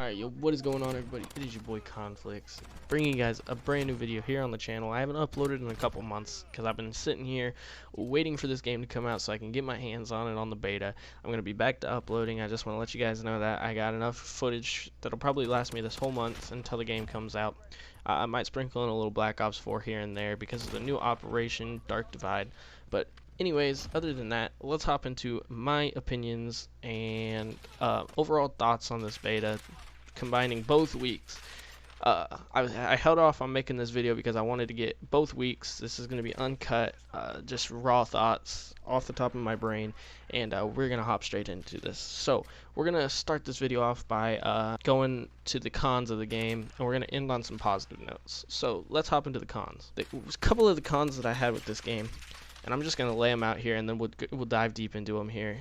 Alright, yo, what is going on, everybody? It is your boy Conflicts, bringing you guys a brand new video here on the channel. I haven't uploaded in a couple months because I've been sitting here waiting for this game to come out so I can get my hands on it on the beta. I'm going to be back to uploading. I just want to let you guys know that I got enough footage that'll probably last me this whole month until the game comes out. I might sprinkle in a little Black Ops 4 here and there because of the new Operation Dark Divide, but anyways, other than that, let's hop into my opinions and overall thoughts on this beta, combining both weeks. I held off on making this video because I wanted to get both weeks. This is going to be uncut, just raw thoughts off the top of my brain, and we're going to hop straight into this. So we're going to start this video off by going to the cons of the game, and we're going to end on some positive notes. So let's hop into the cons. There was a couple of the cons that I had with this game, and I'm just going to lay them out here, and then we'll dive deep into them here.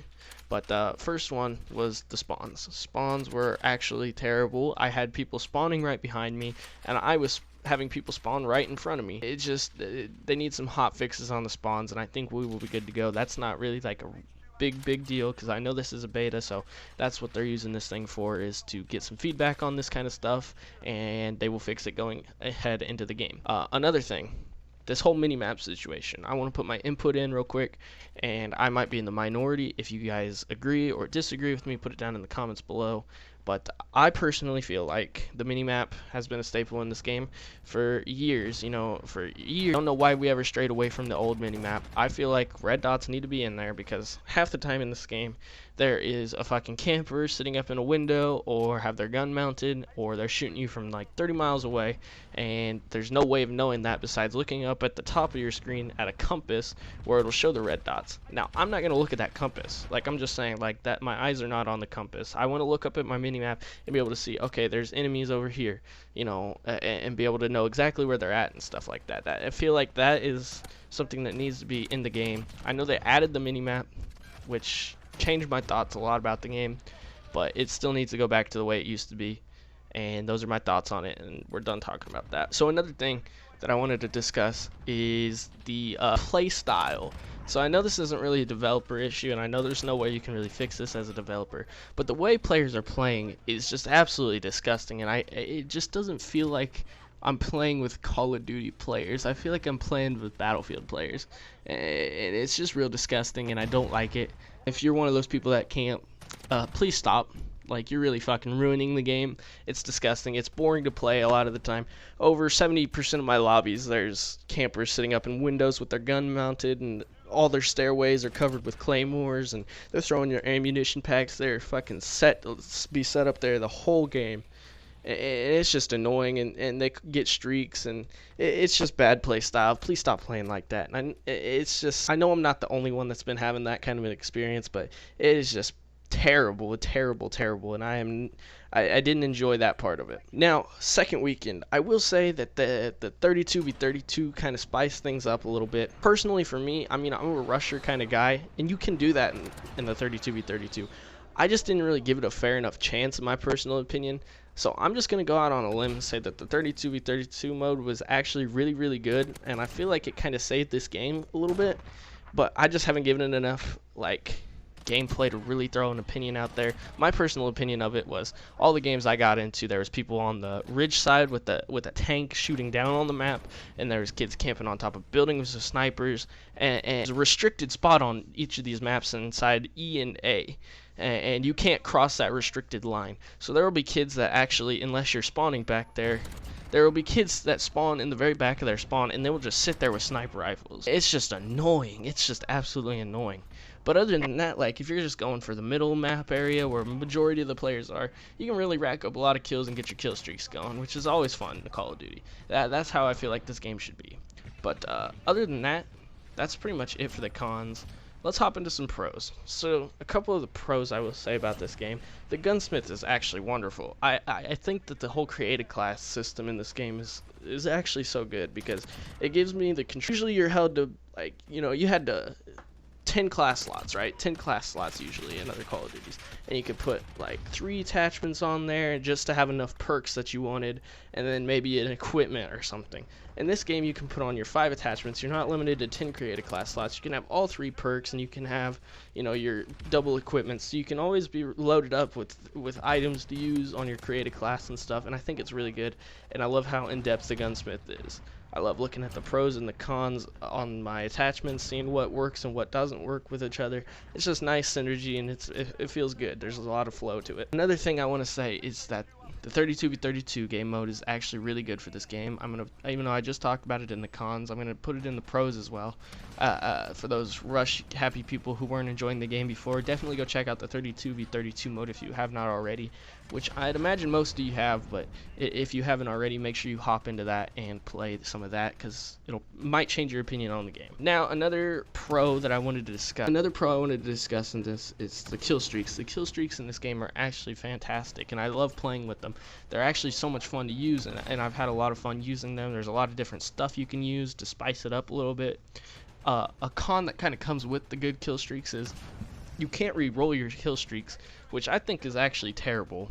But the first one was the spawns. Spawns were actually terrible. I had people spawning right behind me, and I was having people spawn right in front of me. It just, they need some hot fixes on the spawns, and I think we will be good to go. That's not really like a big deal because I know this is a beta, so that's what they're using this thing for, is to get some feedback on this kind of stuff, and they will fix it going ahead into the game. Another thing, this whole minimap situation. I want to put my input in real quick, and I might be in the minority. If you guys agree or disagree with me, put it down in the comments below. But I personally feel like the minimap has been a staple in this game for years. For years. I don't know why we ever strayed away from the old minimap. I feel like red dots need to be in there because half the time in this game there is a fucking camper sitting up in a window, or have their gun mounted, or they're shooting you from like 30 miles away, and there's no way of knowing that besides looking up at the top of your screen at a compass where it'll show the red dots. Now, I'm not going to look at that compass. Like, I'm just saying, like, that my eyes are not on the compass. I want to look up at my minimap and be able to see, okay, there's enemies over here, and be able to know exactly where they're at and stuff like that. I feel like that is something that needs to be in the game. I know they added the minimap, which changed my thoughts a lot about the game, but it still needs to go back to the way it used to be. And those are my thoughts on it, and we're done talking about that. So another thing that I wanted to discuss is the play style. So I know this isn't really a developer issue, and I know there's no way you can really fix this as a developer, but the way players are playing is just absolutely disgusting, and it just doesn't feel like I'm playing with Call of Duty players. I feel like I'm playing with Battlefield players, and it's just real disgusting, and I don't like it. If you're one of those people that can't, please stop. Like, you're really fucking ruining the game. It's disgusting. It's boring to play a lot of the time. Over 70% of my lobbies, there's campers sitting up in windows with their gun mounted, and all their stairways are covered with claymores, and they're throwing your ammunition packs. They're fucking be set up there the whole game. And it's just annoying, and they get streaks, and it's just bad play style. Please stop playing like that. And it's just, I know I'm not the only one that's been having that kind of an experience, but it is just terrible, and I didn't enjoy that part of it. Now, second weekend, I will say that the 32v32 kind of spiced things up a little bit. Personally, for me, I mean, I'm a rusher kind of guy, and you can do that in the 32v32. I just didn't really give it a fair enough chance, in my personal opinion. So I'm just going to go out on a limb and say that the 32v32 mode was actually really good, and I feel like it kind of saved this game a little bit, but I just haven't given it enough, like, gameplay to really throw an opinion out there. My personal opinion of it was, all the games I got into, there was people on the ridge side with a tank shooting down on the map, and there was kids camping on top of buildings with snipers, and there's a restricted spot on each of these maps inside E and A, and you can't cross that restricted line. So there will be kids that actually, unless you're spawning back there will be kids that spawn in the very back of their spawn, and they will just sit there with sniper rifles. It's just annoying. It's just absolutely annoying. But other than that, like, if you're just going for the middle map area where majority of the players are, you can really rack up a lot of kills and get your kill streaks going, which is always fun in Call of Duty. That's how I feel like this game should be. But other than that, that's pretty much it for the cons. Let's hop into some pros. So, a couple of the pros I will say about this game. The gunsmith is actually wonderful. I think that the whole created class system in this game is actually so good, because it gives me the control. Usually you're held to, like, you had to 10 class slots, right? 10 class slots usually in other Call of Duties. And you could put like 3 attachments on there just to have enough perks that you wanted, and then maybe an equipment or something. In this game, you can put on your 5 attachments. You're not limited to 10 creative class slots. You can have all 3 perks, and you can have, you know, your double equipment. So you can always be loaded up with items to use on your creative class and stuff. And I think it's really good. And I love how in-depth the gunsmith is. I love looking at the pros and the cons on my attachments, seeing what works and what doesn't work with each other. It's just nice synergy, and it feels good. There's a lot of flow to it. Another thing I want to say is that the 32v32 game mode is actually really good for this game. Even though I just talked about it in the cons, I'm gonna put it in the pros as well. For those rush happy people who weren't enjoying the game before, definitely go check out the 32v32 mode if you have not already, which I'd imagine most of you have, but if you haven't already, make sure you hop into that and play some of that, because might change your opinion on the game. Now, another pro I wanted to discuss in this is the kill streaks. The kill streaks in this game are actually fantastic, and I love playing with them. They're actually so much fun to use, and I've had a lot of fun using them. There's a lot of different stuff you can use to spice it up a little bit. A con that kind of comes with the good kill streaks is you can't re-roll your kill streaks, which I think is actually terrible.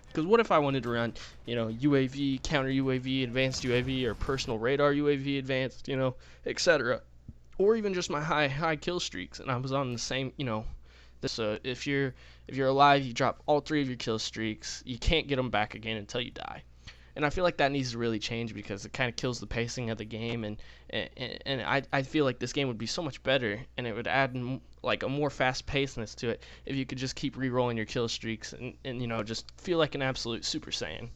Because what if I wanted to run, you know, UAV, counter UAV, advanced UAV, or personal radar UAV advanced, you know, etc. Or even just my high kill streaks, and I was on the same, you know, so if you're alive, you drop all 3 of your kill streaks, you can't get them back again until you die. And I feel like that needs to really change, because it kind of kills the pacing of the game, and I feel like this game would be so much better, and it would add like a more fast-pacedness to it if you could just keep re-rolling your kill streaks and you know, just feel like an absolute Super Saiyan.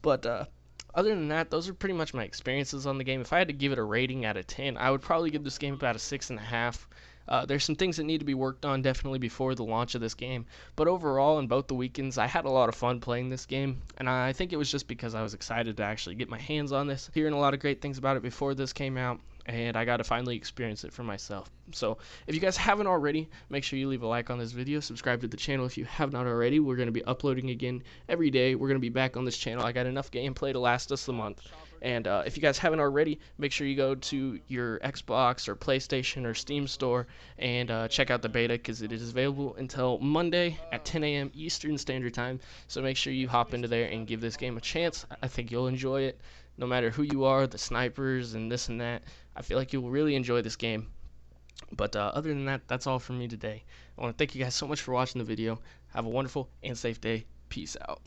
But other than that, those are pretty much my experiences on the game. If I had to give it a rating out of 10, I would probably give this game about a 6.5. There's some things that need to be worked on definitely before the launch of this game, but overall, in both the weekends, I had a lot of fun playing this game, and I think it was just because I was excited to actually get my hands on this, hearing a lot of great things about it before this came out, and I got to finally experience it for myself. So if you guys haven't already, make sure you leave a like on this video, subscribe to the channel if you have not already. We're going to be uploading again every day. We're going to be back on this channel. I got enough gameplay to last us a month. And if you guys haven't already, make sure you go to your Xbox or PlayStation or Steam store and check out the beta, because it is available until Monday at 10 a.m. Eastern Standard Time. So make sure you hop into there and give this game a chance. I think you'll enjoy it. No matter who you are, the snipers and this and that, I feel like you'll really enjoy this game. But other than that, that's all from me today. I want to thank you guys so much for watching the video. Have a wonderful and safe day. Peace out.